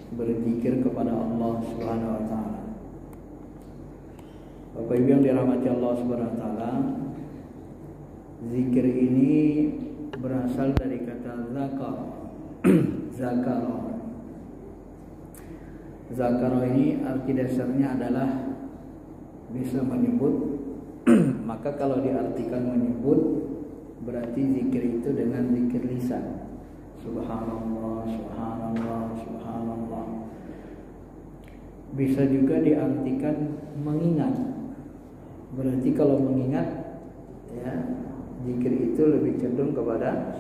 Berzikir kepada Allah Subhanahu wa taala. Bapak Ibu yang dirahmati Allah Subhanahu wa taala, zikir ini berasal dari kata zakar. Zakar ini arti dasarnya adalah bisa menyebut. Maka kalau diartikan menyebut, berarti zikir itu dengan zikir lisan. Subhanallah, subhanallah, subhanallah. Bisa juga diartikan mengingat. Berarti kalau mengingat, ya, zikir itu lebih cenderung kepada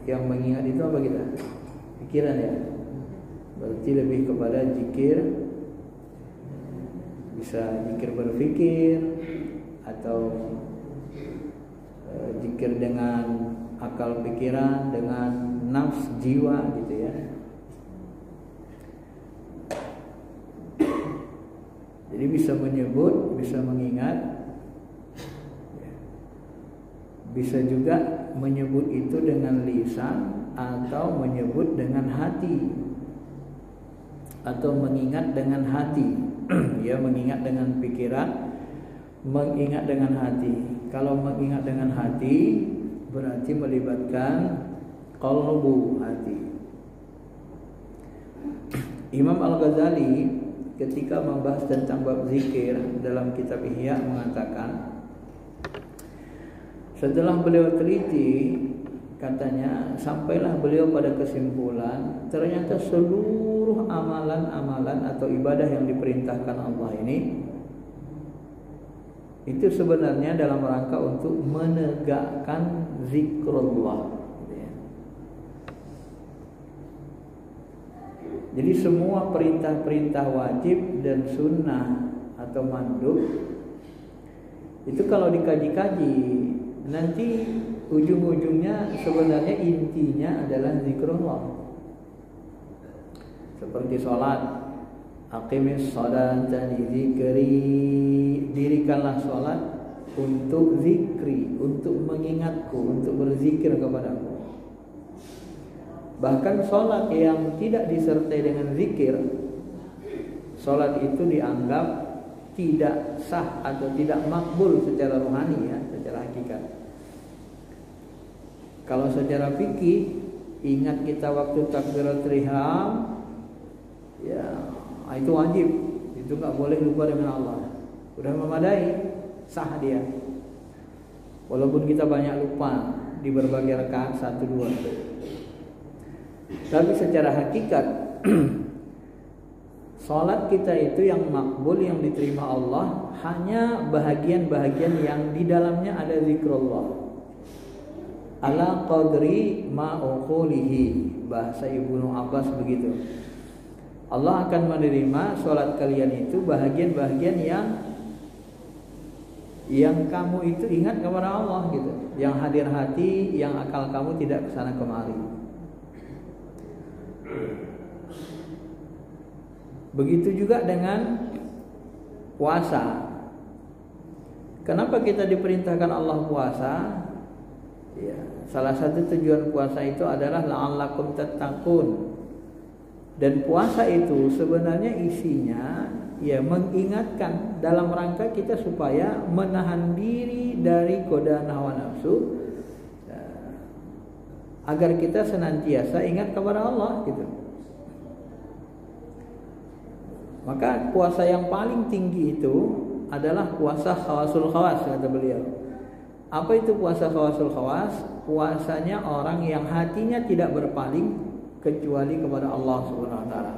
yang mengingat itu apa kita? Pikiran, ya. Berarti lebih kepada zikir, bisa zikir berpikir atau zikir dengan akal pikiran, dengan nafs jiwa gitu ya. Jadi bisa menyebut, bisa mengingat, bisa juga menyebut itu dengan lisan atau menyebut dengan hati, atau mengingat dengan hati. Ya, mengingat dengan pikiran, mengingat dengan hati. Kalau mengingat dengan hati berarti melibatkan qalbu, hati. Imam Al-Ghazali ketika membahas tentang bab zikir dalam kitab Ihya mengatakan, setelah beliau teliti, katanya sampailah beliau pada kesimpulan ternyata seluruh amalan-amalan atau ibadah yang diperintahkan Allah ini itu sebenarnya dalam rangka untuk menegakkan zikrullah. Jadi semua perintah-perintah wajib dan sunnah atau mandub itu kalau dikaji-kaji nanti ujung-ujungnya sebenarnya intinya adalah zikrullah. Seperti sholat, aqimis sholata li dzikri, dirikanlah sholat untuk zikri, untuk mengingatku, untuk berzikir kepadaku. Bahkan sholat yang tidak disertai dengan zikir, sholat itu dianggap tidak sah atau tidak makbul secara rohani, ya, secara hakikat. Kalau secara fikih, ingat kita waktu takbiratul ihram, ya itu wajib, itu nggak boleh lupa dengan Allah. Udah memadai, sah dia. Walaupun kita banyak lupa di berbagai rakaat 1-2. Tapi secara hakikat salat kita itu yang makbul, yang diterima Allah hanya bahagian-bahagian yang di dalamnya ada zikrullah. Ala qadri ma uqulihi, bahasa Ibnu Abbas begitu. Allah akan menerima salat kalian itu bahagian-bahagian yang kamu itu ingat kepada Allah gitu, yang hadir hati, yang akal kamu tidak kesana kemari. Begitu juga dengan puasa. Kenapa kita diperintahkan Allah puasa? Ya, salah satu tujuan puasa itu adalah la'allakum tattaqun. Dan puasa itu sebenarnya isinya ya mengingatkan dalam rangka kita supaya menahan diri dari godaan hawa nafsu, ya, agar kita senantiasa ingat kepada Allah gitu. Maka puasa yang paling tinggi itu adalah puasa khawasul khawas, kata beliau. Apa itu puasa khawasul khawas? Puasanya orang yang hatinya tidak berpaling kecuali kepada Allah Subhanahu wa taala.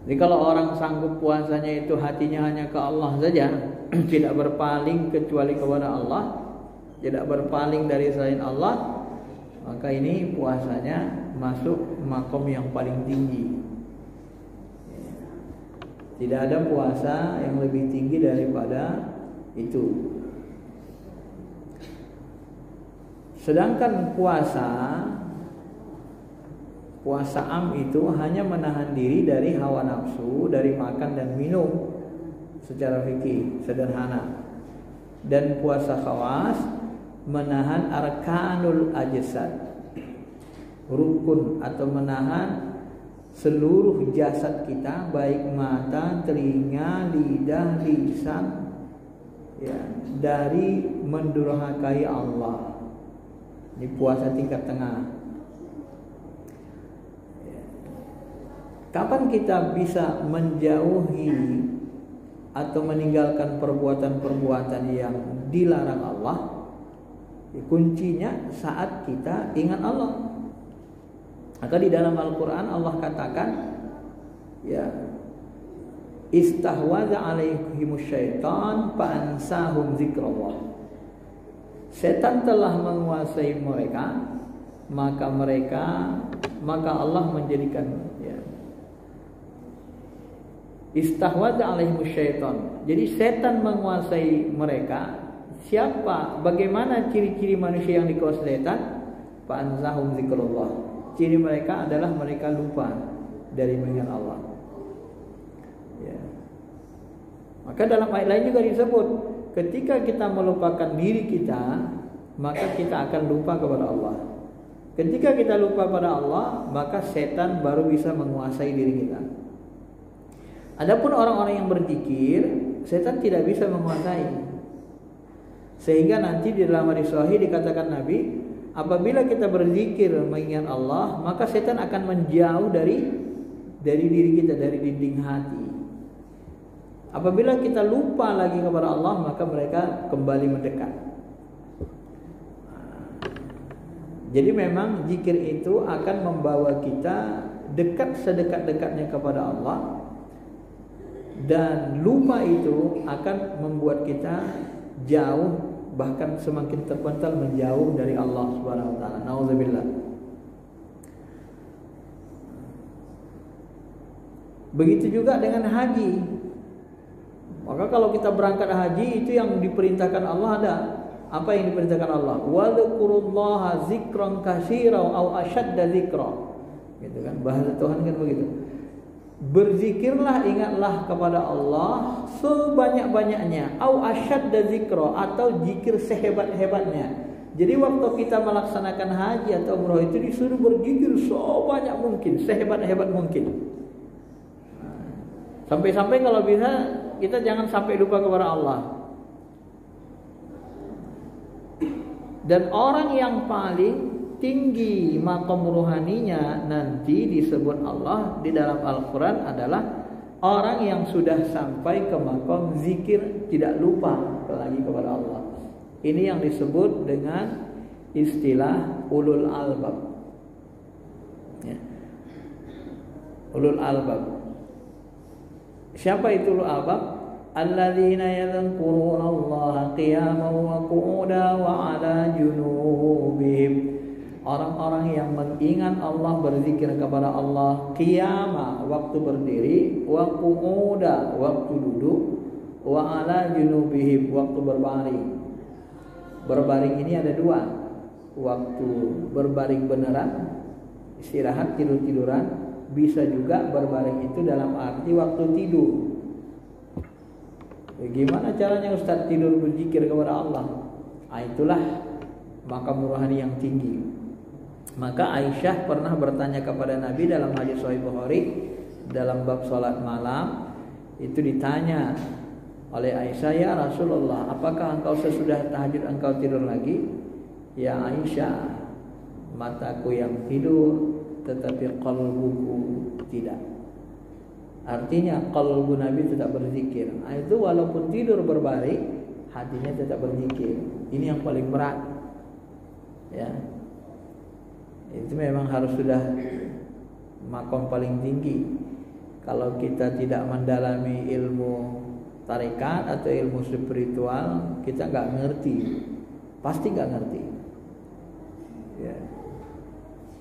Jadi kalau orang sanggup puasanya itu hatinya hanya ke Allah saja, tidak berpaling kecuali kepada Allah, tidak berpaling dari selain Allah, maka ini puasanya masuk makom yang paling tinggi. Tidak ada puasa yang lebih tinggi daripada itu. Sedangkan puasa am itu hanya menahan diri dari hawa nafsu, dari makan dan minum secara fikih sederhana. Dan puasa khawas menahan arkanul ajsad, rukun atau menahan seluruh jasad kita, baik mata, telinga, lidah, lisan, ya, dari mendurhakai Allah. Ini puasa tingkat tengah. Kapan kita bisa menjauhi atau meninggalkan perbuatan-perbuatan yang dilarang Allah? Kuncinya saat kita ingat Allah. Maka di dalam Al-Quran Allah katakan, ya, istahwaza alaihimus syaitan fa'ansahum zikrullah. Setan telah menguasai mereka, maka Allah menjadikan, ya, istahwaza alaihimus syaitan. Jadi setan menguasai mereka. Siapa? Bagaimana ciri-ciri manusia yang dikuasai setan? Fa'ansahum zikrullah. Ciri mereka adalah mereka lupa dari mengingat Allah. Ya. Maka dalam ayat lain juga disebut, ketika kita melupakan diri kita, maka kita akan lupa kepada Allah. Ketika kita lupa pada Allah, maka setan baru bisa menguasai diri kita. Adapun orang-orang yang berzikir, setan tidak bisa menguasai. Sehingga nanti di dalam hadis sahih dikatakan Nabi, apabila kita berzikir mengingat Allah, maka setan akan menjauh dari diri kita, dari dinding hati. Apabila kita lupa lagi kepada Allah, maka mereka kembali mendekat. Jadi memang zikir itu akan membawa kita dekat sedekat-dekatnya kepada Allah, dan lupa itu akan membuat kita jauh, bahkan semakin terpental menjauh dari Allah Subhanahu wa taala. Nauzubillah. Begitu juga dengan haji. Maka kalau kita berangkat haji, itu yang diperintahkan Allah ada. Apa yang diperintahkan Allah? Wadhkurullaha dzikran katsira au asyadda dzikra. Gitu kan, bahasa Tuhan kan begitu. Berzikirlah, ingatlah kepada Allah sebanyak-banyaknya, au asyadda dzikra, atau zikir sehebat-hebatnya. Jadi waktu kita melaksanakan haji atau umrah itu disuruh berzikir sebanyak mungkin, sehebat-hebat mungkin. Sampai-sampai kalau bisa kita jangan sampai lupa kepada Allah. Dan orang yang paling tinggi maqam ruhaninya nanti disebut Allah di dalam Al-Quran adalah orang yang sudah sampai ke maqam zikir, tidak lupa lagi kepada Allah. Ini yang disebut dengan istilah ulul albab, ya. Ulul albab. Siapa itu ulul albab? Alladzina yadhkuruna Allah qiyaman wa qu'udan wa 'ala junubihim. Orang-orang yang mengingat Allah, berzikir kepada Allah qiyama, waktu berdiri, wa qu'uda, waktu duduk, wa 'ala junubihim, waktu berbaring. Berbaring ini ada dua. Waktu berbaring beneran, istirahat, tidur-tiduran. Bisa juga berbaring itu dalam arti waktu tidur. Bagaimana caranya Ustaz tidur berzikir kepada Allah? Itulah makam rohani yang tinggi. Maka Aisyah pernah bertanya kepada Nabi dalam hadis Sahih Bukhari dalam bab salat malam. Itu ditanya oleh Aisyah, ya Rasulullah, apakah engkau sesudah tahajud engkau tidur lagi? Ya Aisyah, mataku yang tidur, tetapi qalbuku tidak. Artinya qalbu Nabi tetap berzikir. Itu walaupun tidur berbaring, hatinya tetap berzikir. Ini yang paling berat. Ya. Itu memang harus sudah makom paling tinggi. Kalau kita tidak mendalami ilmu tarekat atau ilmu spiritual, kita nggak ngerti pasti nggak ngerti. Ya.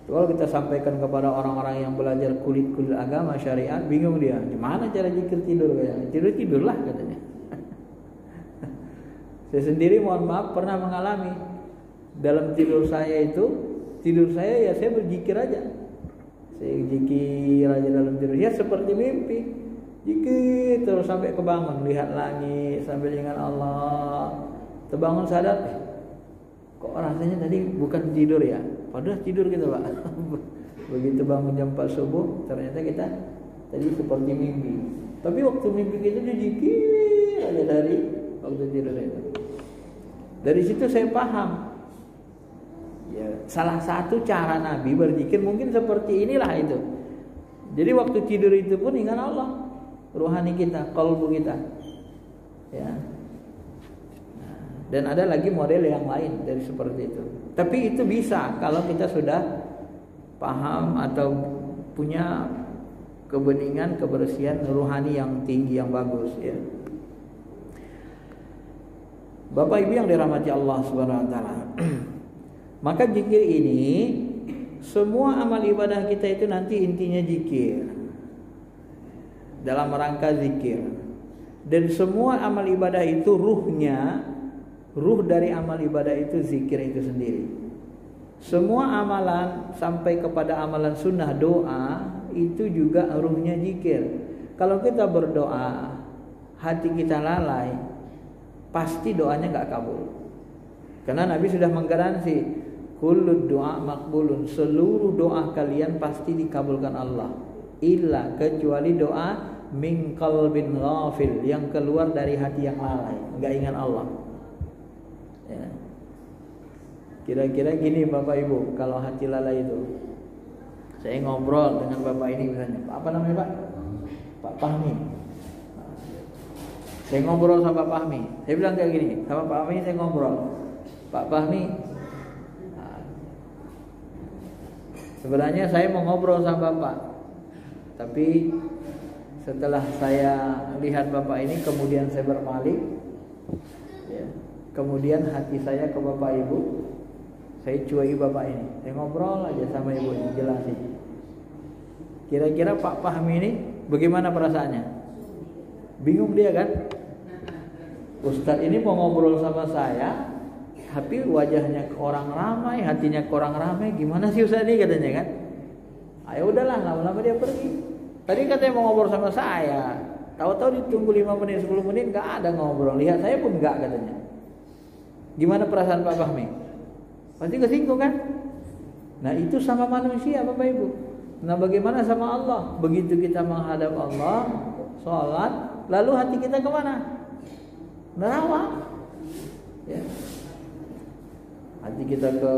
Kalau kita sampaikan kepada orang-orang yang belajar kulit-kulit agama syariat, bingung dia, gimana cara zikir tidur kayaknya? Tidurlah katanya. Saya sendiri mohon maaf pernah mengalami dalam tidur saya ya saya berzikir aja. Saya zikir aja dalam tidur. Ya seperti mimpi. Zikir terus sampai kebangun, lihat langit sambil ingat Allah. Terbangun sadar, kok rasanya tadi bukan tidur ya? Padahal tidur kita, Pak. Begitu bangun jam 4 subuh, ternyata kita tadi seperti mimpi. Tapi waktu mimpi kita zikir aja dari waktu tidur itu. Dari situ saya paham. Ya, salah satu cara Nabi berzikir mungkin seperti inilah itu. Jadi waktu tidur itu pun ingat Allah, ruhani kita, qalbu kita. Ya. Dan ada lagi model yang lain dari seperti itu. Tapi itu bisa kalau kita sudah paham atau punya kebeningan, kebersihan rohani yang tinggi, yang bagus ya. Bapak Ibu yang dirahmati Allah Subhanahu wa taala. Maka zikir ini, semua amal ibadah kita itu nanti intinya zikir. Dalam rangka zikir. Dan semua amal ibadah itu ruh dari amal ibadah itu zikir itu sendiri. Semua amalan sampai kepada amalan sunnah doa itu juga ruhnya zikir. Kalau kita berdoa hati kita lalai, pasti doanya nggak kabul. Karena Nabi sudah menggaransi kullu doa makbulun, seluruh doa kalian pasti dikabulkan Allah. Illa kecuali doa min qalbin ghafil, yang keluar dari hati yang lalai, nggak ingat Allah. Ya. Kira-kira gini Bapak Ibu, kalau hati lalai itu, saya ngobrol dengan Bapak ini misalnya, apa namanya Pak? Pak Fahmi. Saya ngobrol sama Pak Fahmi. Saya bilang kayak gini, sama Pak Fahmi saya ngobrol. Pak Fahmi, sebenarnya saya mau ngobrol sama Bapak, tapi setelah saya lihat Bapak ini, kemudian saya berpaling, ya. Kemudian hati saya ke Bapak Ibu, saya cuai Bapak ini. Saya ngobrol aja sama Ibu ini, jelasin. Kira-kira Pak Fahmi ini bagaimana perasaannya? Bingung dia kan? Ustadz ini mau ngobrol sama saya, tapi wajahnya ke orang ramai, hatinya ke orang ramai. Gimana sih Ustadz ini katanya kan? Ayo udahlah, lama-lama dia pergi. Tadi katanya mau ngobrol sama saya, tahu-tahu ditunggu 5 menit, 10 menit gak ada ngobrol. Lihat saya pun gak katanya. Gimana perasaan Pak Fahmi? Pasti kesinggung kan? Nah itu sama manusia Bapak Ibu. Nah bagaimana sama Allah? Begitu kita menghadap Allah, sholat, lalu hati kita kemana? Nerawang. Ya. Hati kita ke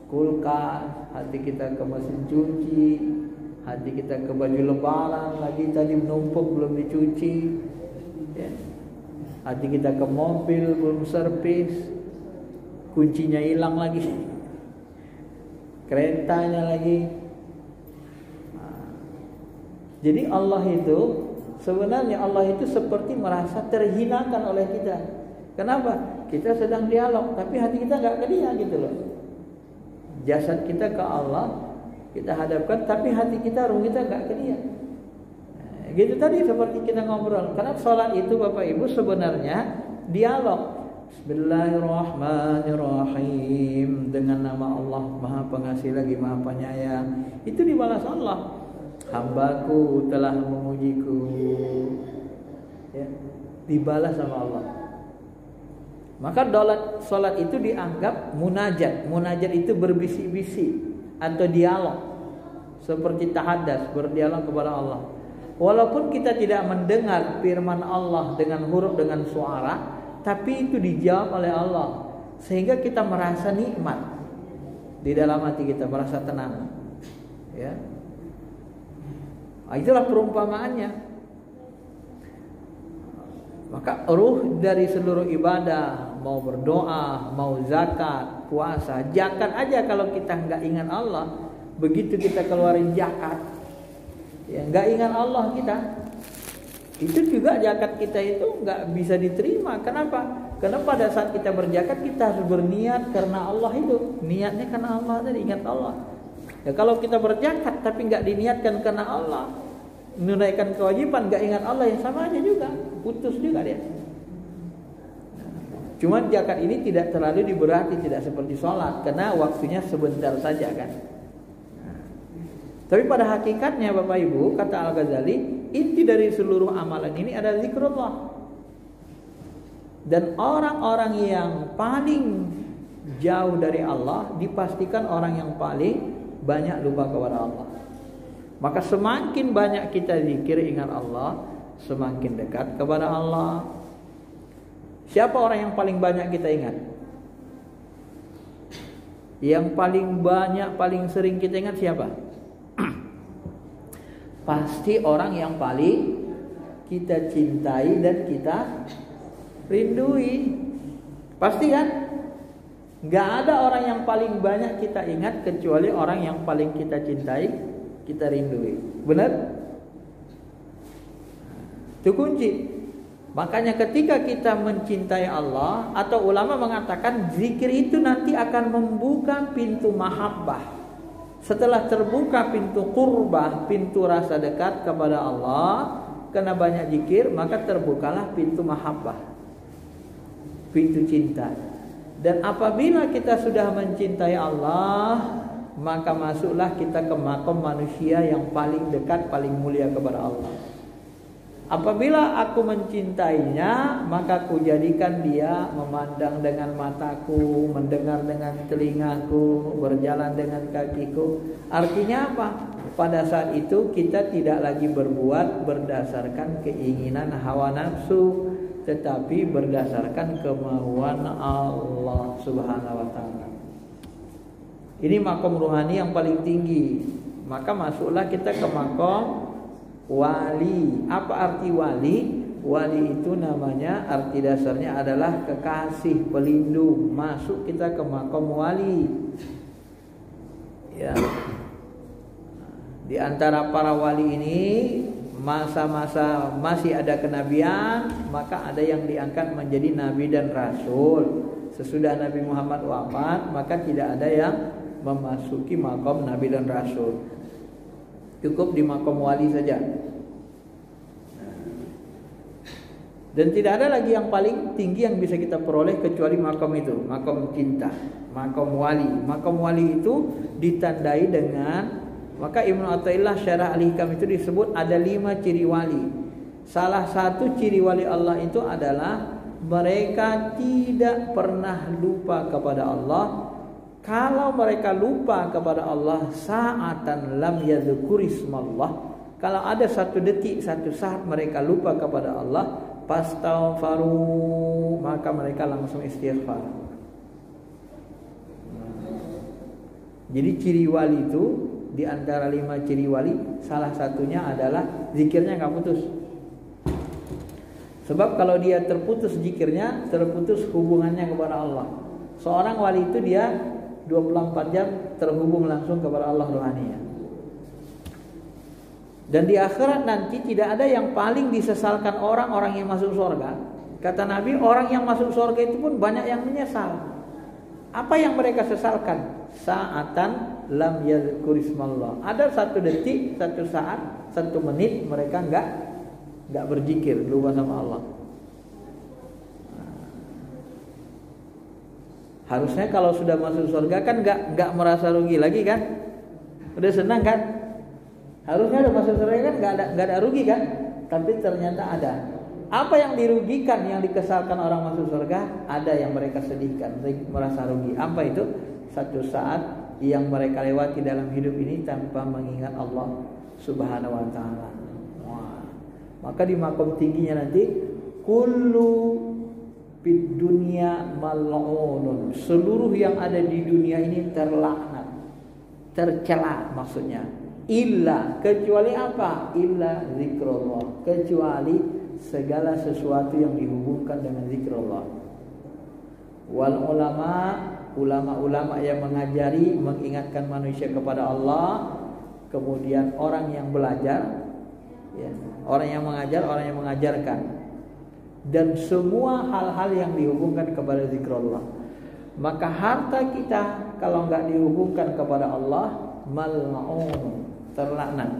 kulkas, hati kita ke mesin cuci, hati kita ke baju lebaran lagi tadi menumpuk belum dicuci, ya. Hati kita ke mobil belum servis, kuncinya hilang lagi, keretanya lagi. Jadi Allah itu sebenarnya seperti merasa terhinakan oleh kita. Kenapa? Kita sedang dialog, tapi hati kita nggak ke dia gitu loh. Jasad kita ke Allah, kita hadapkan, tapi hati kita, ruh kita nggak ke dia. Gitu tadi seperti kita ngobrol. Karena sholat itu Bapak Ibu sebenarnya dialog. Bismillahirrahmanirrahim, dengan nama Allah Maha Pengasih lagi Maha Penyayang. Itu dibalas Allah. Hambaku telah memujiku, ya, dibalas sama Allah. Maka sholat itu dianggap munajat. Munajat itu berbisik-bisik atau dialog, seperti tahadas, berdialog kepada Allah. Walaupun kita tidak mendengar firman Allah dengan huruf, dengan suara, tapi itu dijawab oleh Allah, sehingga kita merasa nikmat di dalam hati kita, merasa tenang. Ya, itulah perumpamaannya. Maka ruh dari seluruh ibadah, mau berdoa, mau zakat, puasa, zakat aja kalau kita nggak ingat Allah, begitu kita keluarin zakat, ya nggak ingat Allah kita, itu juga zakat kita itu nggak bisa diterima. Kenapa? Karena pada saat kita berzakat kita harus berniat karena Allah itu. Niatnya karena Allah tadi, ingat Allah. Ya kalau kita berzakat tapi nggak diniatkan karena Allah, menunaikan kewajiban nggak ingat Allah, yang sama aja juga, putus juga dia. Cuma zakat ini tidak terlalu diberati, tidak seperti sholat karena waktunya sebentar saja kan. Tapi pada hakikatnya Bapak Ibu, kata Al-Ghazali, inti dari seluruh amalan ini adalah zikrullah. Dan orang-orang yang paling jauh dari Allah dipastikan orang yang paling banyak lupa kepada Allah. Maka semakin banyak kita zikir ingat Allah, semakin dekat kepada Allah. Siapa orang yang paling banyak kita ingat? Yang paling banyak, paling sering kita ingat siapa? Pasti orang yang paling kita cintai dan kita rindui. Pasti kan? Gak ada orang yang paling banyak kita ingat kecuali orang yang paling kita cintai, kita rindui. Benar? Itu kunci. Makanya ketika kita mencintai Allah, atau ulama mengatakan zikir itu nanti akan membuka pintu mahabbah. Setelah terbuka pintu qurbah, pintu rasa dekat kepada Allah, karena banyak zikir, maka terbukalah pintu mahabbah, pintu cinta. Dan apabila kita sudah mencintai Allah, maka masuklah kita ke makom manusia yang paling dekat, paling mulia kepada Allah. Apabila aku mencintainya, maka aku jadikan dia memandang dengan mataku, mendengar dengan telingaku, berjalan dengan kakiku. Artinya apa? Pada saat itu kita tidak lagi berbuat berdasarkan keinginan hawa nafsu, tetapi berdasarkan kemauan Allah Subhanahu wa ta'ala. Ini makom ruhani yang paling tinggi. Maka masuklah kita ke makom wali. Apa arti wali? Wali itu namanya, arti dasarnya adalah kekasih, pelindung. Masuk kita ke makom wali. Ya. Di antara para wali ini, masa-masa masih ada kenabian, maka ada yang diangkat menjadi nabi dan rasul. Sesudah Nabi Muhammad wafat, maka tidak ada yang memasuki makom nabi dan rasul. Cukup di makom wali saja. Dan tidak ada lagi yang paling tinggi yang bisa kita peroleh kecuali makom itu, makom cinta, makom wali. Makom wali itu ditandai dengan, maka Ibnu Athaillah Syarah Al-Hikam itu disebut ada 5 ciri wali. Salah satu ciri wali Allah itu adalah mereka tidak pernah lupa kepada Allah. Kalau mereka lupa kepada Allah sa'atan lam yadzukurismallah, kalau ada satu detik, satu saat mereka lupa kepada Allah, fastaghfaru, maka mereka langsung istighfar. Jadi ciri wali itu, di antara 5 ciri wali, salah satunya adalah zikirnya gak putus. Sebab kalau dia terputus zikirnya, terputus hubungannya kepada Allah. Seorang wali itu dia 24 jam terhubung langsung kepada Allah rohaninya. Dan di akhirat nanti tidak ada yang paling disesalkan orang yang masuk surga. Kata Nabi, orang yang masuk surga itu pun banyak yang menyesal. Apa yang mereka sesalkan? Sa'atan lam yadzukurismallah. Ada satu detik, satu saat, 1 menit mereka enggak berzikir, lupa sama Allah. Harusnya kalau sudah masuk surga kan enggak merasa rugi lagi kan? Udah senang kan? Harusnya udah masuk surga kan enggak ada rugi kan? Tapi ternyata ada. Apa yang dirugikan, yang dikesalkan orang masuk surga? Ada yang mereka sedihkan, merasa rugi. Apa itu? Satu saat yang mereka lewati dalam hidup ini tanpa mengingat Allah Subhanahu wa ta'ala. Maka di makom tingginya nanti kullu fid dunya mal'unun, seluruh yang ada di dunia ini terlaknat, tercela maksudnya. Illa, kecuali apa? Illa zikrullah, kecuali segala sesuatu yang dihubungkan dengan zikrullah. Wal ulama yang mengajari, mengingatkan manusia kepada Allah. Kemudian orang yang belajar, ya, orang yang mengajar, orang yang mengajarkan. dan semua hal-hal yang dihubungkan kepada zikrullah. Maka harta kita kalau enggak dihubungkan kepada Allah, mal'un, terlaknat.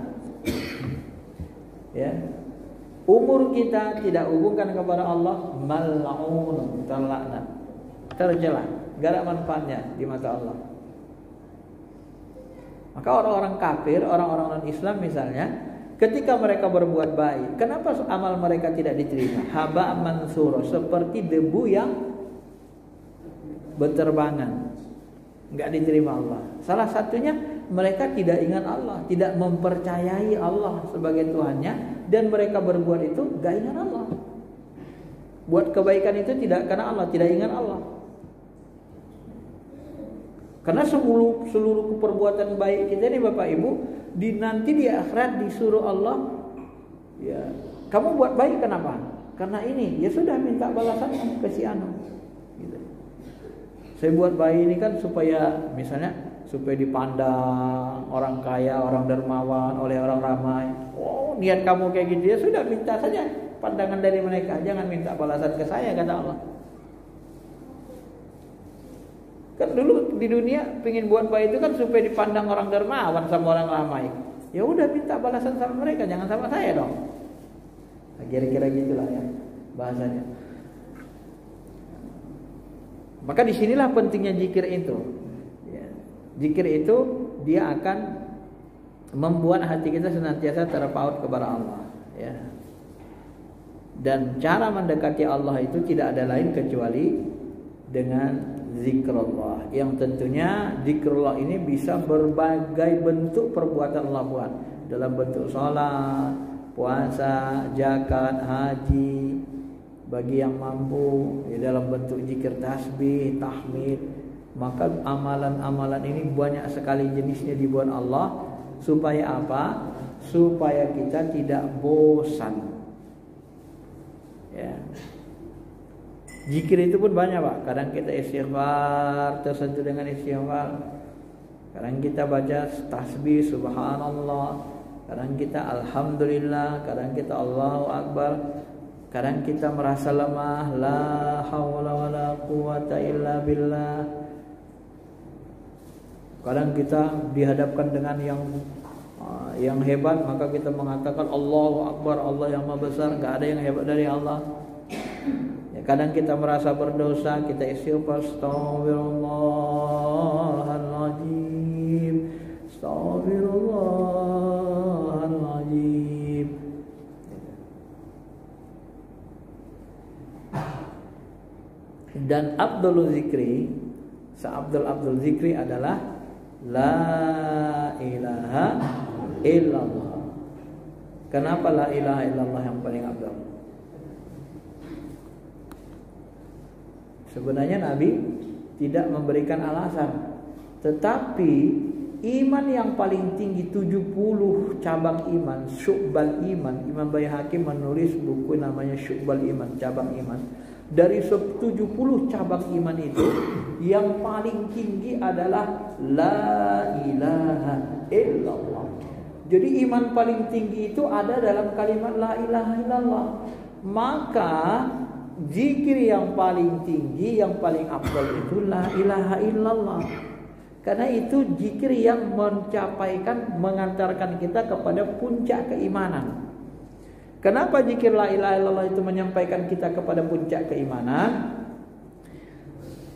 Ya. Umur kita tidak hubungkan kepada Allah, mal'un, terlaknat, tercela, enggak ada manfaatnya di mata Allah. Maka orang-orang kafir, orang-orang non-Islam misalnya, ketika mereka berbuat baik, kenapa amal mereka tidak diterima? Haba mansura, seperti debu yang berterbangan, enggak diterima Allah. Salah satunya mereka tidak ingat Allah, tidak mempercayai Allah sebagai Tuhannya, dan mereka berbuat itu enggak ingat Allah. Buat kebaikan itu tidak karena Allah, tidak ingat Allah. Karena seluruh perbuatan baik kita ini Bapak Ibu, nanti di akhirat disuruh Allah, ya kamu buat baik kenapa? Karena ini, ya sudah minta balasannya ke si anu. Gitu. Saya buat baik ini kan supaya misalnya supaya dipandang orang kaya, orang dermawan oleh orang ramai. Oh, niat kamu kayak gitu, ya sudah minta saja pandangan dari mereka, jangan minta balasan ke saya, kata Allah. Kan dulu di dunia pengen buat baik itu kan supaya dipandang orang dermawan sama orang ramai. Ya udah minta balasan sama mereka, jangan sama saya dong. Nah, kira-kira gitulah ya bahasanya. Maka disinilah pentingnya zikir itu. Ya. Zikir itu dia akan membuat hati kita senantiasa terpaut kepada Allah. Ya. Dan cara mendekati Allah itu tidak ada lain kecuali dengan zikrullah, yang tentunya zikrullah ini bisa berbagai bentuk perbuatan Allah buat, dalam bentuk salat, puasa, zakat, haji bagi yang mampu, ya, dalam bentuk zikir tasbih, tahmid. Maka amalan-amalan ini banyak sekali jenisnya dibuat Allah supaya apa? Supaya kita tidak bosan. Ya. Zikir itu pun banyak Pak. Kadang kita istighfar, tersentuh dengan istighfar. Kadang kita baca tasbih subhanallah. Kadang kita alhamdulillah. Kadang kita Allahu akbar. Kadang kita merasa lemah, la haula wala quwata illa billah. Kadang kita dihadapkan dengan yang hebat, maka kita mengatakan Allahu akbar, Allah yang maha besar, enggak ada yang hebat dari Allah. Kadang kita merasa berdosa, kita istighfar, astaghfirullahaladzim, astaghfirullahaladzim. Dan Abdul Zikri, seabdul Zikri adalah la ilaha illallah. Kenapa la ilaha illallah yang paling abdul? Sebenarnya Nabi tidak memberikan alasan, tetapi iman yang paling tinggi 70 cabang iman, syu'bal iman. Imam Baihaqi menulis buku namanya Syu'bal Iman, cabang iman. Dari 70 cabang iman itu, yang paling tinggi adalah la ilaha illallah. Jadi iman paling tinggi itu ada dalam kalimat la ilaha illallah. Maka zikir yang paling tinggi, yang paling afdal itu la ilaha illallah. Karena itu zikir yang mengantarkan kita kepada puncak keimanan. Kenapa zikir la ilaha illallah itu menyampaikan kita kepada puncak keimanan?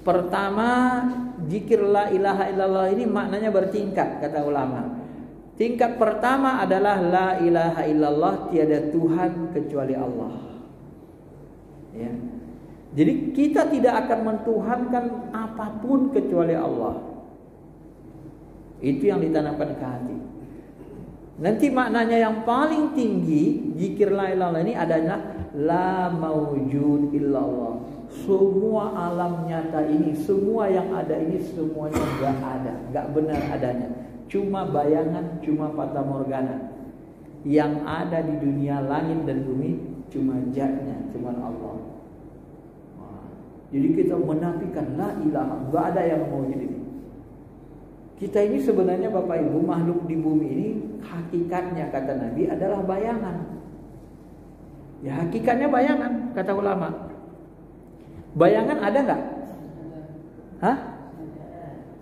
Pertama, zikir la ilaha illallah ini maknanya bertingkat, kata ulama. Tingkat pertama adalah la ilaha illallah, tiada Tuhan kecuali Allah. Ya. Jadi kita tidak akan mentuhankan apapun kecuali Allah. Itu yang ditanamkan ke hati. Nanti maknanya yang paling tinggi zikir la ilaha ini adalah la maujud illallah. Semua alam nyata ini, semua yang ada ini semuanya enggak ada, enggak benar adanya. Cuma bayangan, cuma fata morgana. Yang ada di dunia langit dan bumi cuma zatnya, cuma Allah. Jadi kita menafikan la ilaha, enggak ada yang maujud ini. Kita ini sebenarnya Bapak Ibu, makhluk di bumi ini hakikatnya kata Nabi adalah bayangan. Ya hakikatnya bayangan, kata ulama. Bayangan ada nggak? Hah?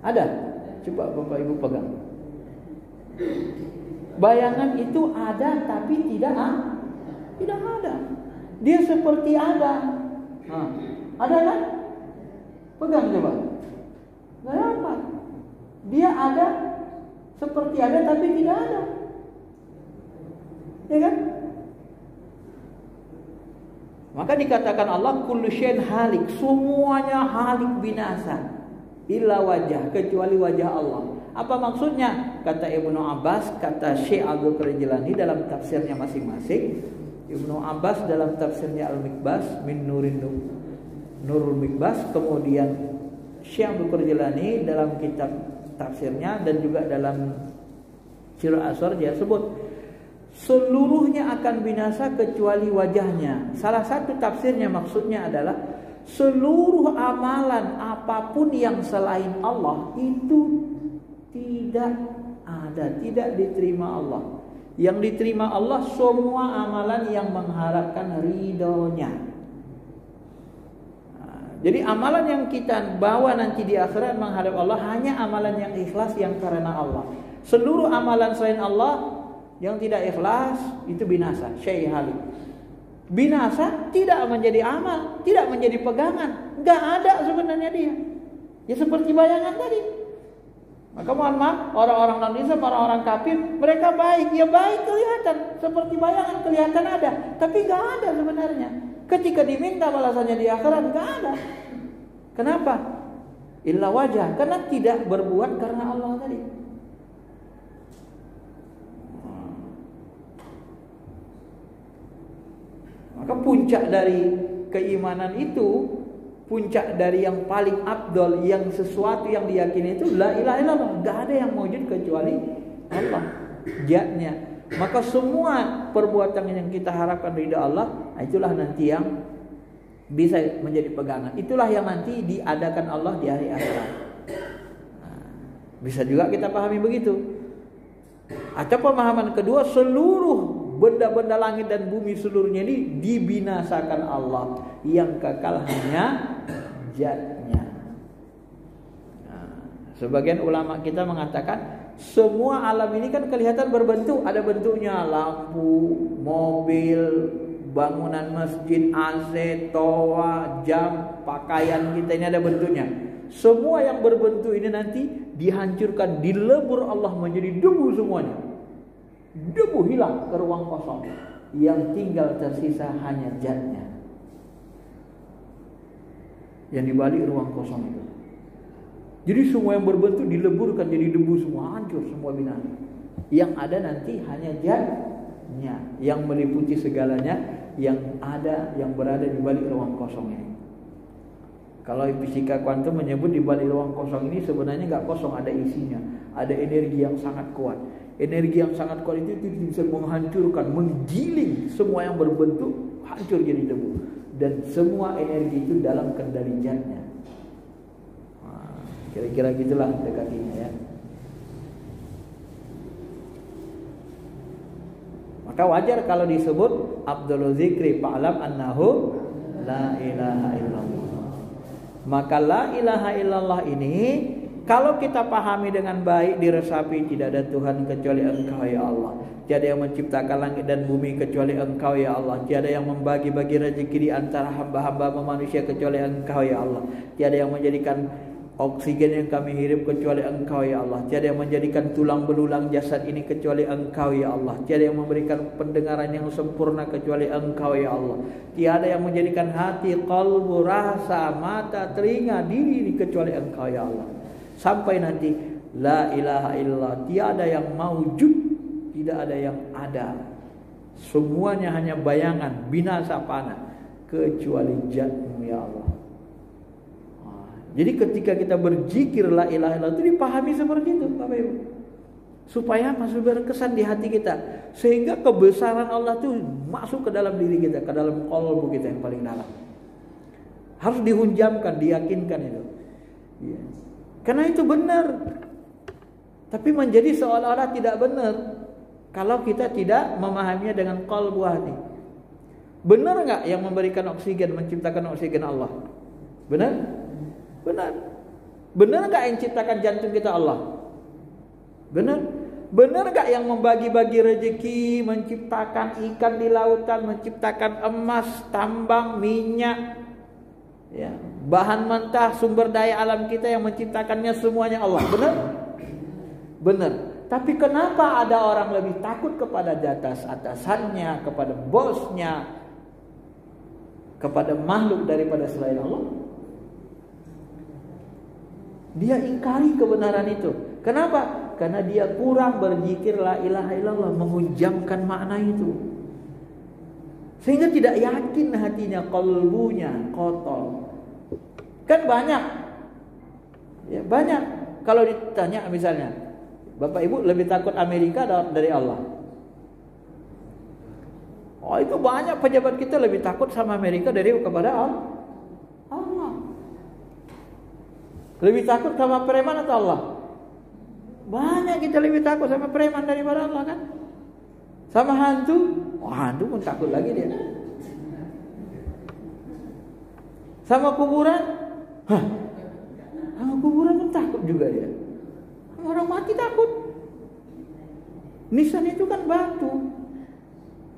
Ada? Coba Bapak Ibu pegang. Bayangan itu ada tapi tidak ada. Dia seperti ada. Ada kan? Pegang coba. Nggak dapat. Dia ada seperti ada tapi tidak ada. Ya kan? Maka dikatakan Allah kullu syai'in halik, semuanya halik binasa illa wajah, kecuali wajah Allah. Apa maksudnya? Kata Ibnu Abbas, kata Syekh Abdul Qadir Jilani dalam tafsirnya masing-masing. Ibnu Abbas dalam tafsirnya Al-Mikbas min Nurul Mikbas, kemudian Syekh Abdul Qadir Jilani dalam kitab tafsirnya dan juga dalam Sirul Asrar dia sebut seluruhnya akan binasa kecuali wajahnya. Salah satu tafsirnya maksudnya adalah seluruh amalan apapun yang selain Allah itu tidak ada, tidak diterima Allah. Yang diterima Allah semua amalan yang mengharapkan ridhonya. Jadi amalan yang kita bawa nanti di akhirat menghadap Allah hanya amalan yang ikhlas yang karena Allah. Seluruh amalan selain Allah yang tidak ikhlas itu binasa, syai' halik. Binasa tidak menjadi amal, tidak menjadi pegangan, enggak ada sebenarnya dia. Ya seperti bayangan tadi. Maka mohon maaf, orang-orang non-Islam, orang-orang kafir, mereka baik, ya baik kelihatan, seperti bayangan kelihatan ada, tapi enggak ada sebenarnya. Ketika diminta balasannya di akhirat enggak ada. Kenapa? Illa wajah, karena tidak berbuat karena Allah tadi. Maka puncak dari keimanan itu, puncak dari yang paling afdol, yang sesuatu yang diyakini itu la ilaha illallah. Enggak ada yang wujud kecuali Allah, zatnya. Maka semua perbuatan yang kita harapkan ridha Allah, itulah nanti yang bisa menjadi pegangan. Itulah yang nanti diadakan Allah di hari akhirat. Bisa juga kita pahami begitu. Atau pemahaman kedua, seluruh benda-benda langit dan bumi seluruhnya ini dibinasakan Allah, yang kekal hanya zatnya. Sebagian ulama kita mengatakan semua alam ini kan kelihatan berbentuk, ada bentuknya, lampu, mobil, bangunan masjid, AC, toa, jam, pakaian kita ini ada bentuknya. Semua yang berbentuk ini nanti dihancurkan, dilebur Allah menjadi debu semuanya. Debu hilang ke ruang kosong, yang tinggal tersisa hanya zatnya yang di balik ruang kosong itu. Jadi semua yang berbentuk dileburkan jadi debu semua, hancur semua binasa. Yang ada nanti hanya zatnya yang meliputi segalanya, yang ada, yang berada di balik ruang kosong ini. Kalau fisika kuantum menyebut di balik ruang kosong ini sebenarnya nggak kosong, ada isinya, ada energi yang sangat kuat. Energi yang sangat kuat itu bisa menghancurkan, menggiling semua yang berbentuk, hancur jadi debu. Dan semua energi itu dalam kendali zatnya. Kira-kira gitulah dekatinya ya. Maka wajar kalau disebut Abdul Zikri fa'lam annahu la ilaha illallah. Maka la ilaha illallah ini kalau kita pahami dengan baik, diresapi, tidak ada Tuhan kecuali Engkau ya Allah. Tiada yang menciptakan langit dan bumi kecuali Engkau ya Allah. Tiada yang membagi-bagi rezeki di antara hamba-hamba manusia kecuali Engkau ya Allah. Tiada yang menjadikan oksigen yang kami hirup kecuali Engkau ya Allah. Tiada yang menjadikan tulang belulang jasad ini kecuali Engkau ya Allah. Tiada yang memberikan pendengaran yang sempurna kecuali Engkau ya Allah. Tiada yang menjadikan hati, kalbu, rasa, mata, telinga, diri ini kecuali Engkau ya Allah. Sampai nanti la ilaha illallah, tiada yang maujud, tidak ada yang ada, semuanya hanya bayangan, binasa fana kecuali zatmu ya Allah. Jadi ketika kita berzikir la ilaha illallah itu dipahami seperti itu Bapak Ibu, supaya masuk berkesan di hati kita, sehingga kebesaran Allah itu masuk ke dalam diri kita, ke dalam qalbu kita yang paling dalam. Harus dihunjamkan, diyakinkan itu ya. Karena itu benar. Tapi menjadi seolah-olah tidak benar kalau kita tidak memahaminya dengan qalbu hati. Benar enggak yang memberikan oksigen, menciptakan oksigen Allah? Benar? Benar. Benar enggak yang ciptakan jantung kita Allah? Benar. Benar enggak yang membagi-bagi rezeki, menciptakan ikan di lautan, menciptakan emas, tambang, minyak, ya, bahan mentah, sumber daya alam kita yang menciptakannya semuanya Allah? Benar? Benar. Tapi kenapa ada orang lebih takut kepada atasannya, kepada bosnya, kepada makhluk daripada selain Allah? Dia ingkari kebenaran itu. Kenapa? Karena dia kurang berzikir la ilaha illallah, menghujamkan makna itu, sehingga tidak yakin hatinya, kalbunya kotor. Kan banyak, ya banyak. Kalau ditanya misalnya, Bapak Ibu lebih takut Amerika dari Allah? Oh, itu banyak pejabat kita lebih takut sama Amerika dari kepada Allah. Lebih takut sama preman atau Allah? Banyak kita lebih takut sama preman daripada Allah kan? Sama hantu? Oh, hantu pun takut lagi dia. Sama kuburan? Hah? Sama kuburan pun takut juga dia. Orang mati takut. Nisan itu kan batu.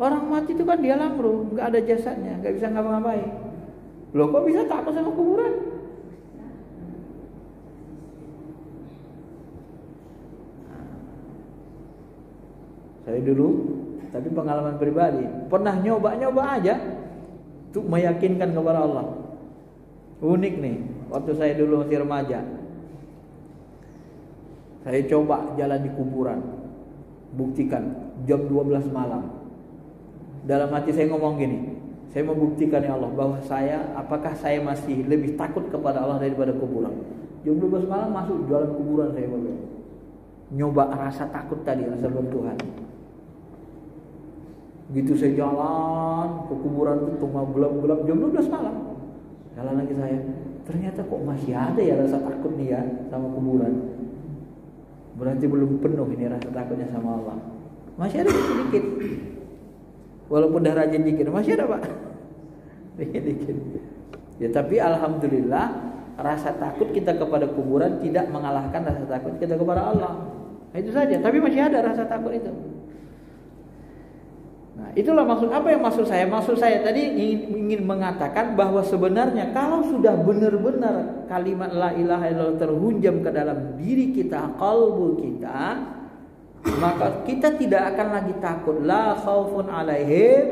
Orang mati itu kan dia lamru, nggak ada jasadnya, nggak bisa ngapa-ngapain. Loh, kok bisa takut sama kuburan? Saya dulu, tapi pengalaman pribadi, pernah nyoba aja untuk meyakinkan kepada Allah. Unik nih, waktu saya dulu masih remaja, saya coba jalan di kuburan, buktikan jam 12 malam. Dalam hati saya ngomong gini, saya mau buktikan ya Allah bahwa apakah saya masih lebih takut kepada Allah daripada kuburan. Jam 12 malam masuk jalan kuburan saya bapak. Nyoba rasa takut tadi, rasa bertuhan. Gitu saya jalan ke kuburan itu cuma gelap-gelap jam 12 malam. Jalan lagi saya, ternyata kok masih ada ya rasa takut nih ya sama kuburan. Berarti belum penuh ini rasa takutnya sama Allah. Masih ada sedikit. Walaupun dah rajin dikit, masih ada Pak. Dikit-dikit. Ya tapi alhamdulillah rasa takut kita kepada kuburan tidak mengalahkan rasa takut kita kepada Allah. Itu saja, tapi masih ada rasa takut itu. Nah, itulah apa yang maksud saya? Maksud saya tadi ingin mengatakan bahwa sebenarnya kalau sudah benar-benar kalimat la ilaha illallah terhunjam ke dalam diri kita, kalbu kita, maka kita tidak akan lagi takut. La khaufun alaihim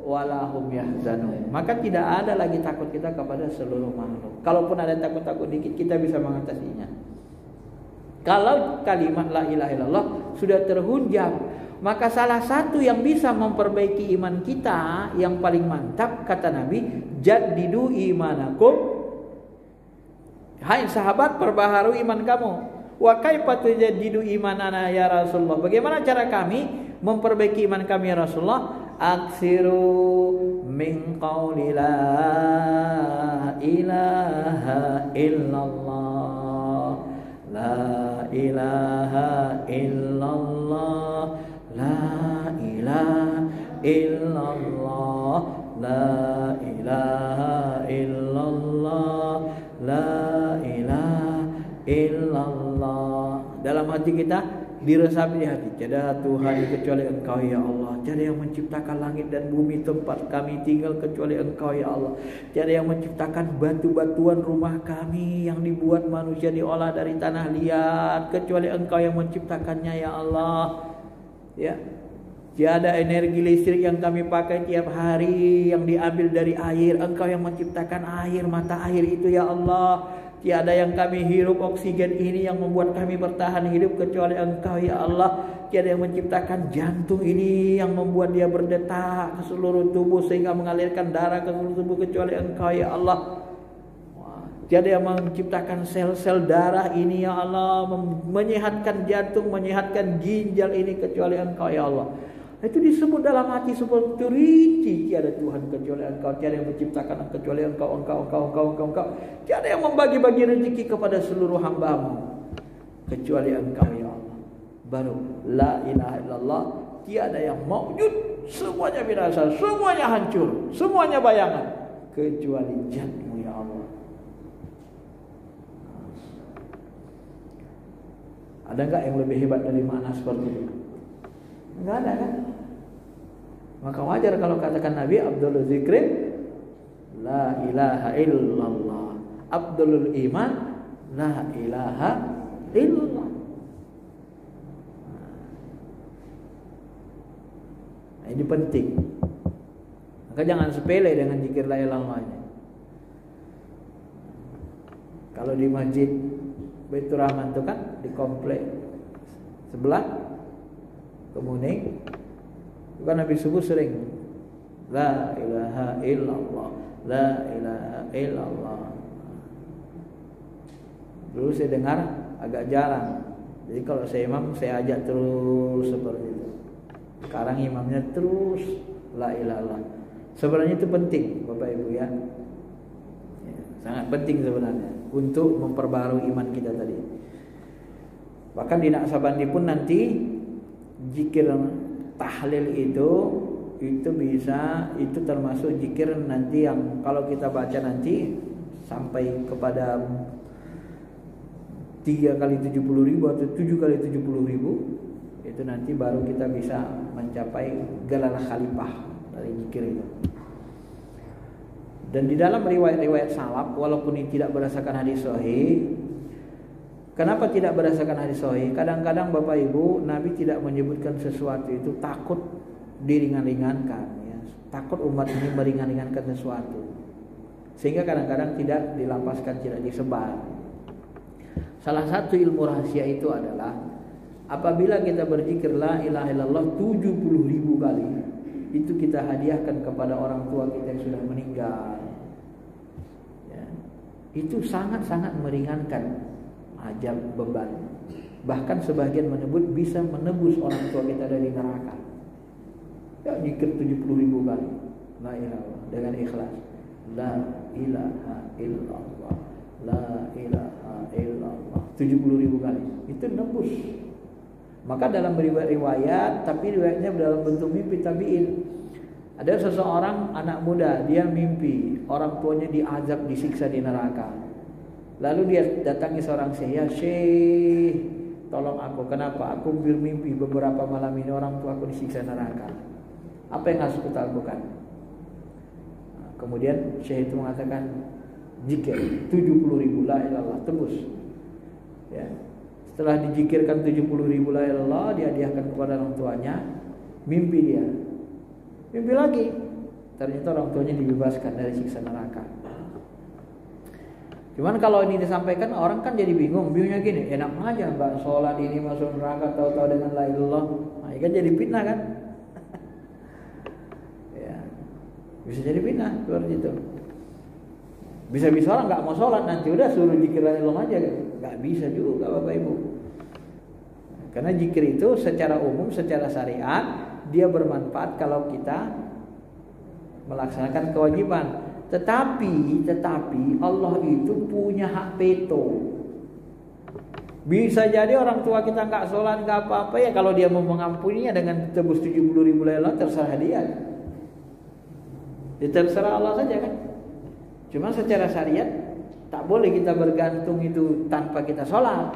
wala hum yahzanun. Maka tidak ada lagi takut kita kepada seluruh makhluk. Kalaupun ada takut-takut dikit, kita bisa mengatasinya. Kalau kalimat la ilaha illallah sudah terhunjam, maka salah satu yang bisa memperbaiki iman kita yang paling mantap, kata Nabi, jaddidu imanakum. Hai sahabat, perbaharui iman kamu. Wa kaifa tujaddidu imanana ya Rasulullah? Bagaimana cara kami memperbaiki iman kami ya Rasulullah? Aksiru min qauli la ilaha illallah, la ilaha illallah, la ilaha illallah, la ilaha illallah, la ilaha illallah. Dalam hati kita diresapi di hati, tiada Tuhan kecuali Engkau ya Allah, tiada yang menciptakan langit dan bumi tempat kami tinggal kecuali Engkau ya Allah, tiada yang menciptakan batu-batuan rumah kami yang dibuat manusia diolah dari tanah liat kecuali Engkau yang menciptakannya ya Allah. Ya, tiada energi listrik yang kami pakai tiap hari yang diambil dari air, Engkau yang menciptakan air, mata air itu ya Allah. Tiada yang kami hirup oksigen ini yang membuat kami bertahan hidup kecuali Engkau ya Allah. Tiada yang menciptakan jantung ini yang membuat dia berdetak ke seluruh tubuh sehingga mengalirkan darah ke seluruh tubuh kecuali Engkau ya Allah. Tiada yang menciptakan sel-sel darah ini ya Allah, menyehatkan jantung, menyehatkan ginjal ini kecuali Engkau ya Allah. Itu disebut dalam hati seperti rinci, tiada Tuhan kecuali Engkau, tiada yang menciptakan kecuali Engkau. Tiada yang membagi-bagi rezeki kepada seluruh hamba-Mu kecuali Engkau ya Allah. Baru la ilaha illallah tiada yang maujud, semuanya binasa, semuanya hancur, semuanya bayangan, kecuali Zat-Mu ya Allah. Ada enggak yang lebih hebat dari makna seperti itu? Enggak ada kan? Maka wajar kalau katakan Nabi Abdul Zikrin la ilaha illallah, Abdul Iman la ilaha illallah. Nah, ini penting. Maka jangan sepele dengan zikir la ilaha illallah. Kalau di masjid Baitur Rahman itu kan di komplek sebelah Kemuning, bukan Nabi subuh sering la ilaha illallah, la ilaha illallah. Dulu saya dengar agak jarang. Jadi kalau saya imam saya ajak terus seperti itu. Sekarang imamnya terus la ilaha illallah. Sebenarnya itu penting Bapak Ibu ya. Sangat penting sebenarnya untuk memperbarui iman kita tadi. Bahkan di Naksabandi pun nanti zikir tahlil itu bisa, itu termasuk zikir nanti yang kalau kita baca nanti sampai kepada 3 kali 70.000 atau 7 kali 70.000, itu nanti baru kita bisa mencapai gelar khalifah dari zikir itu. Dan di dalam riwayat-riwayat salaf, walaupun ini tidak berdasarkan hadis sahih, kenapa tidak berdasarkan hadis sahih? Kadang-kadang Bapak Ibu, Nabi tidak menyebutkan sesuatu itu takut diringan-ringankan, ya. Takut umat ini meringan-ringankan sesuatu, sehingga kadang-kadang tidak dilapaskan, tidak disebar. Salah satu ilmu rahasia itu adalah apabila kita berzikir la ilaha illallah 70.000 kali, itu kita hadiahkan kepada orang tua kita yang sudah meninggal, ya. Itu sangat-sangat meringankan ajab beban. Bahkan sebagian menyebut bisa menebus orang tua kita dari neraka. Ya, zikir 70.000 kali la ilaha dengan ikhlas, la ilaha illallah, la ilaha illallah 70.000 kali, itu nebus. Maka dalam riwayat, tapi riwayatnya dalam bentuk mimpi tabi'in. Ada seseorang anak muda, dia mimpi orang tuanya diazab, disiksa di neraka. Lalu dia datangi seorang syekh, ya syekh, tolong aku, kenapa? Aku bermimpi beberapa malam ini orang tua aku disiksa neraka. Apa yang harus kita lakukan? Nah, kemudian syekh itu mengatakan, zikir 70.000 la ilallah, tebus. Ya. Setelah dizikirkan 70.000 la ilallah, dia hadiahkan kepada orang tuanya. Mimpi dia, mimpi lagi, ternyata orang tuanya dibebaskan dari siksa neraka. Cuman kalau ini disampaikan, orang kan jadi bingungnya gini, enak aja mbak sholat ini masuk neraka tahu-tahu dengan la ilallah. Nah, kan jadi fitnah kan? Ya, bisa jadi fitnah seperti itu. Bisa-bisa orang nggak mau sholat, nanti udah suruh zikir la ilallah aja, nggak bisa juga Bapak Ibu. Karena zikir itu secara umum, secara syariat dia bermanfaat kalau kita melaksanakan kewajiban. Tetapi Allah itu punya hak veto. Bisa jadi orang tua kita nggak sholat, nggak apa-apa, ya kalau dia mau mengampuninya dengan tebus 70.000 la ilallah, terserah dia. Ya terserah Allah saja kan. Cuma secara syariat tak boleh kita bergantung itu tanpa kita sholat,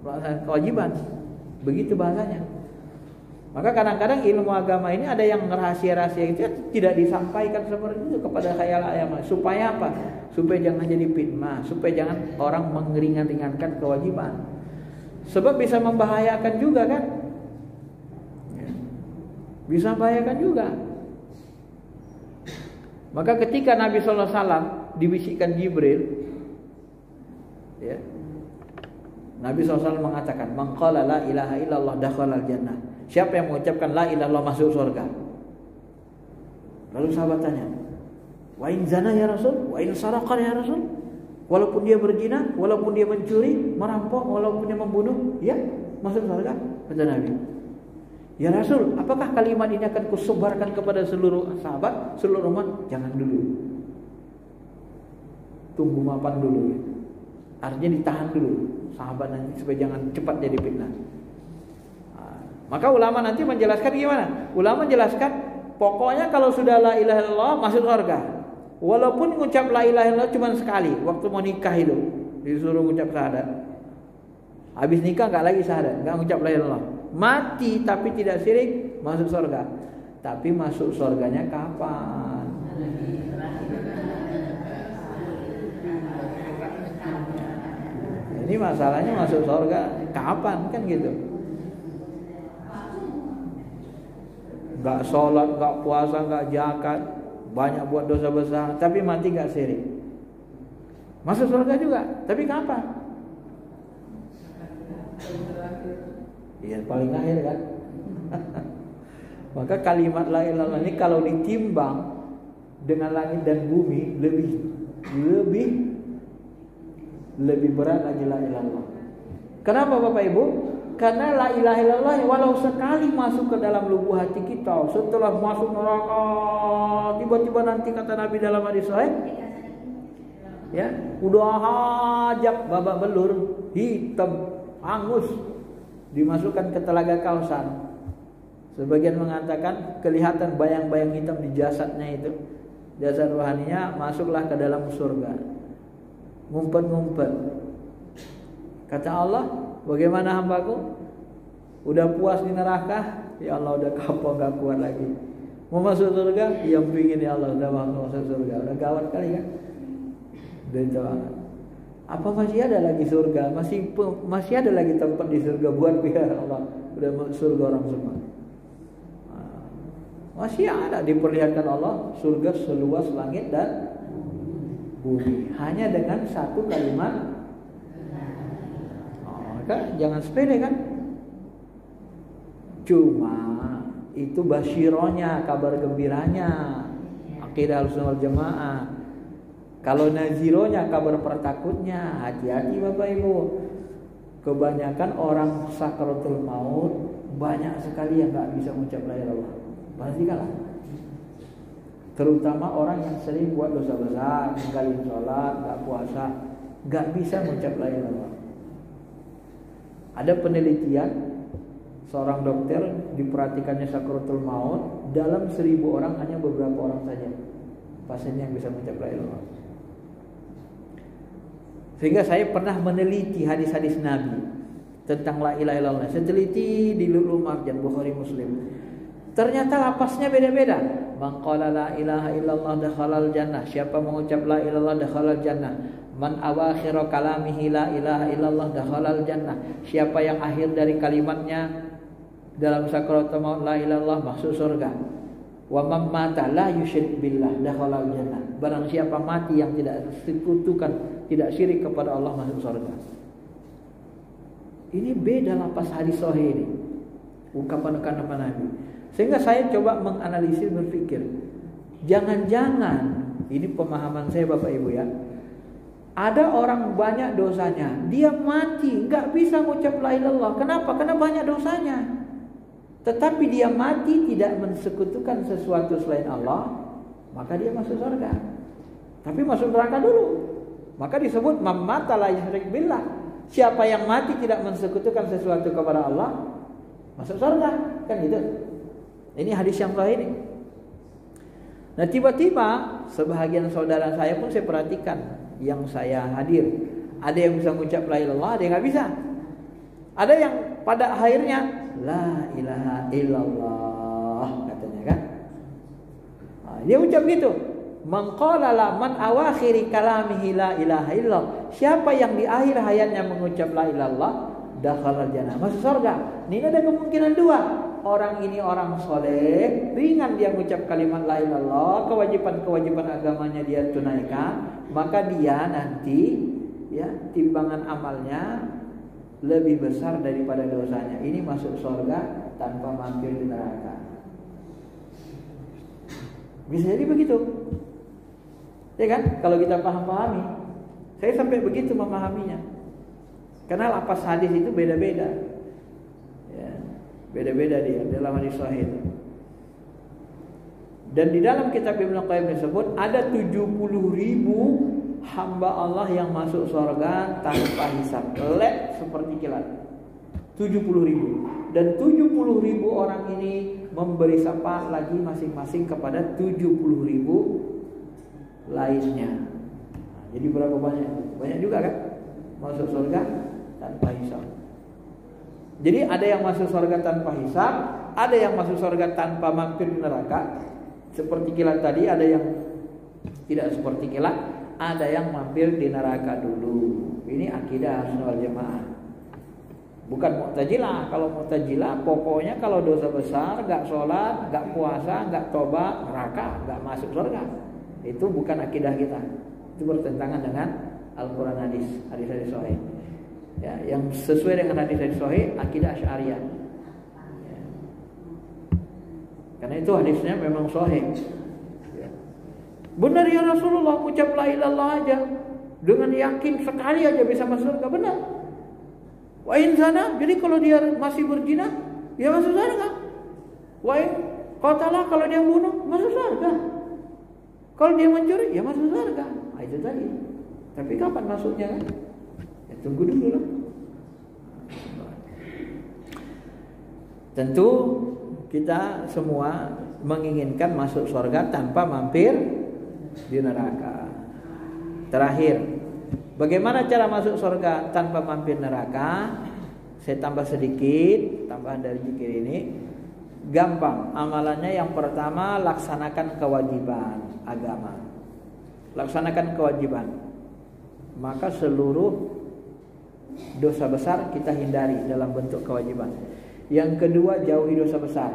melaksanakan kewajiban. Begitu bahasanya. Maka kadang-kadang ilmu agama ini ada yang rahasia-rahasia itu tidak disampaikan seperti itu kepada khayal ayam. Supaya apa? Supaya jangan jadi fitnah, supaya jangan orang mengeringan-ringankan kewajiban. Sebab bisa membahayakan juga kan? Bisa membahayakan juga. Maka ketika Nabi SAW dibisikkan Jibril, ya, Nabi SAW mengatakan, "Man qala la ilaha illallah dakhalal jannah." Siapa yang mengucapkan la ilaha illallah masuk surga. Lalu sahabat tanya, "Wa in zana ya Rasul? Wa in saraqa ya Rasul?" Walaupun dia berzina, walaupun dia mencuri, merampok, walaupun dia membunuh, ya masuk surga, kata Nabi. "Ya Rasul, apakah kalimat ini akan kusebarkan kepada seluruh sahabat, seluruh umat?" Jangan dulu. Tunggu mapan dulu. Artinya ditahan dulu sahabat nanti supaya jangan cepat jadi fitnah. Maka ulama nanti menjelaskan gimana? Ulama menjelaskan pokoknya kalau sudah la ilaha illallah masuk surga. Walaupun ngucap la ilaha illallah cuma sekali waktu mau nikah itu disuruh ngucap syahadat. Habis nikah enggak lagi syahadat, enggak ngucap la ilaha illallah. Mati tapi tidak syirik masuk surga. Tapi masuk surganya kapan? Ini masalahnya masuk surga kapan kan gitu. Enggak sholat, enggak puasa, enggak zakat, banyak buat dosa besar, tapi mati enggak syirik. Masuk surga juga, tapi kapan? Iya paling akhir kan. Maka kalimat la ilaha illallah ini kalau ditimbang dengan langit dan bumi lebih berat lagi la ilaha illallah. Kenapa Bapak Ibu? Karena la ilaha illallah walau sekali masuk ke dalam lubuk hati kita, setelah masuk neraka, tiba-tiba nanti kata Nabi dalam hadis sahih, ya, udah hajab babak belur, hitam, hangus, dimasukkan ke telaga Kausar. Sebagian mengatakan kelihatan bayang-bayang hitam di jasadnya itu, jasad rohaninya, masuklah ke dalam surga. Ngumpet-ngumpet. Kata Allah, bagaimana hambaku? Udah puas di neraka? Ya Allah udah kapok gak kuat lagi. Mau masuk surga? Yang pingin ya Allah udah masuk surga. Udah gawat kali kan? Udah banget. Apa masih ada lagi surga? Masih ada lagi tempat di surga buat ya Allah. Udah surga orang semua. Masih ada diperlihatkan Allah surga seluas langit dan bumi. Hanya dengan satu kalimat. Maka jangan sepele kan. Cuma itu basyironya, kabar gembiranya, akidah Ahlussunnah wal Jamaah. Kalau nazironya, kabar pertakutnya, hati-hati Bapak Ibu. Kebanyakan orang sakaratul maut banyak sekali yang nggak bisa mengucap la ilaha illallah. Pasti kalah. Terutama orang yang sering buat dosa besar, ninggalin sholat, nggak puasa, nggak bisa mengucap la ilaha illallah. Ada penelitian, seorang dokter diperhatikannya sakaratul maut, dalam 1000 orang hanya beberapa orang saja pasiennya yang bisa mengucap la ilaha illallah. Sehingga saya pernah meneliti hadis-hadis Nabi tentang la ilaha illallah. Saya teliti di Lu'lu'ul Marjan Bukhari Muslim. Ternyata lapasnya beda-beda. Man qala la ilaha illallah dakhalal jannah. Siapa mengucap la ilaha illallah dakhalal jannah. Man awakhira kalamihi la ilaha illallah dakhalal jannah. Siapa yang akhir dari kalimatnya dalam sakaratul maut la ilaha illallah masuk surga. Wa man mata la yusyrik billah dakhalal jannah. Barang siapa mati yang tidak sekutukan, tidak syirik kepada Allah masuk surga. Ini beda lapas hadis sahih ini. Ungkapan-ungkapan Nabi. Sehingga saya coba menganalisis, berpikir, jangan-jangan ini pemahaman saya Bapak Ibu ya. Ada orang banyak dosanya, dia mati nggak bisa mengucap la ilaha illallah. Kenapa? Karena banyak dosanya. Tetapi dia mati tidak mensekutukan sesuatu selain Allah, maka dia masuk surga. Tapi masuk neraka dulu. Maka disebut mamata la yusyrik billah. Siapa yang mati tidak mensekutukan sesuatu kepada Allah, masuk surga. Kan gitu. Ini hadis yang sahih ini. Nah tiba-tiba sebahagian saudara saya pun saya perhatikan, yang saya hadir, ada yang bisa mengucap la ilaha illallah, ada yang nggak bisa. Ada yang pada akhirnya la ilaha illallah katanya kan. Nah, dia ucap gitu. Man qala la man awakhiri kalamihi la ilaha illallah. Siapa yang di akhir hayatnya mengucap la ilaha illallah dakhalal jannah, masuk surga. Ini ada kemungkinan dua. Orang ini orang soleh, ringan dia mengucap kalimat la ilaha illallah, kewajiban-kewajiban agamanya dia tunaikan, maka dia nanti ya timbangan amalnya lebih besar daripada dosanya. Ini masuk surga tanpa mampir di neraka. Bisa jadi begitu. Ya kan? Kalau kita pahami, saya sampai begitu memahaminya. Karena lapas hadis itu beda-beda. Ya. Beda-beda dia dalam hadis sahih. Dan di dalam kitab Ibnu Qayyim disebut ada 70.000 hamba Allah yang masuk surga tanpa hisab, lek seperti kilat. 70.000. Dan 70.000 orang ini memberi syafaat lagi masing-masing kepada 70.000 lainnya. Jadi berapa banyak? Banyak juga kan? Masuk surga tanpa hisab. Jadi ada yang masuk surga tanpa hisab, ada yang masuk surga tanpa mampir di neraka. Seperti kilat tadi, ada yang tidak seperti kilat, ada yang mampir di neraka dulu. Ini akidah Ahlussunnah wal Jamaah. Bukan Mu'tazilah. Kalau Mu'tazilah pokoknya kalau dosa besar, gak sholat, gak puasa, gak tobat, neraka, gak masuk surga. Itu bukan akidah kita. Itu bertentangan dengan Al-Quran, hadis sahih. Ya, yang sesuai dengan hadis sahih, akidah Asy'ariyah. Ya. Karena itu hadisnya memang sahih. Ya. Benar ya Rasulullah, ucap la ilaha illallah aja dengan yakin sekali aja bisa masuk surga. Benar. Wa in zana, jadi kalau dia masih berzina, dia masuk surga. Wa in qatala, kalau dia bunuh, masuk surga. Kalau dia mencuri, ya masuk surga. Nah, itu tadi. Tapi kapan masuknya kan? Ya, tunggu dulu lah. Tentu kita semua menginginkan masuk surga tanpa mampir di neraka. Terakhir, bagaimana cara masuk surga tanpa mampir neraka? Saya tambah sedikit, tambahan dari zikir ini. Gampang, amalannya yang pertama laksanakan kewajiban agama. Laksanakan kewajiban. Maka seluruh dosa besar kita hindari dalam bentuk kewajiban. Yang kedua, jauhi dosa besar.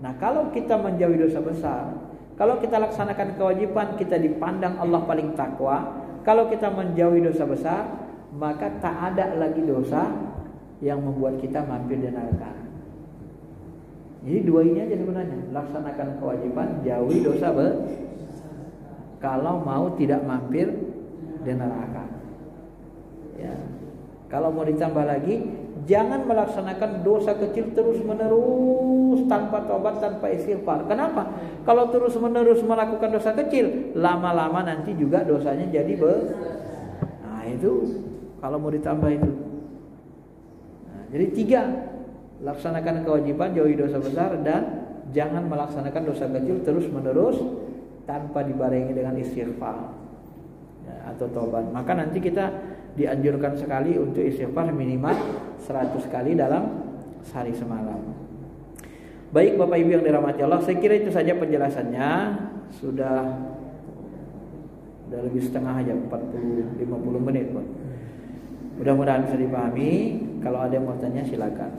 Nah, kalau kita menjauhi dosa besar, kalau kita laksanakan kewajiban, kita dipandang Allah paling takwa. Kalau kita menjauhi dosa besar, maka tak ada lagi dosa yang membuat kita mampir di neraka. Jadi dua ini aja sebenarnya, laksanakan kewajiban, jauhi dosa besar. Kalau mau tidak mampir di neraka. Ya. Kalau mau ditambah lagi, jangan melaksanakan dosa kecil terus-menerus tanpa tobat, tanpa istighfar. Kenapa? Kalau terus-menerus melakukan dosa kecil, lama-lama nanti juga dosanya jadi Nah, itu kalau mau ditambah itu. Nah, jadi 3, laksanakan kewajiban, jauhi dosa besar, dan jangan melaksanakan dosa kecil terus-menerus tanpa dibarengi dengan istighfar, ya, atau tobat. Maka nanti kita dianjurkan sekali untuk istighfar minimal 100 kali dalam sehari semalam. Baik Bapak Ibu yang dirahmati Allah, saya kira itu saja penjelasannya. Sudah lebih setengah aja, 40-50 menit pun. Mudah-mudahan bisa dipahami. Kalau ada yang mau tanya silakan.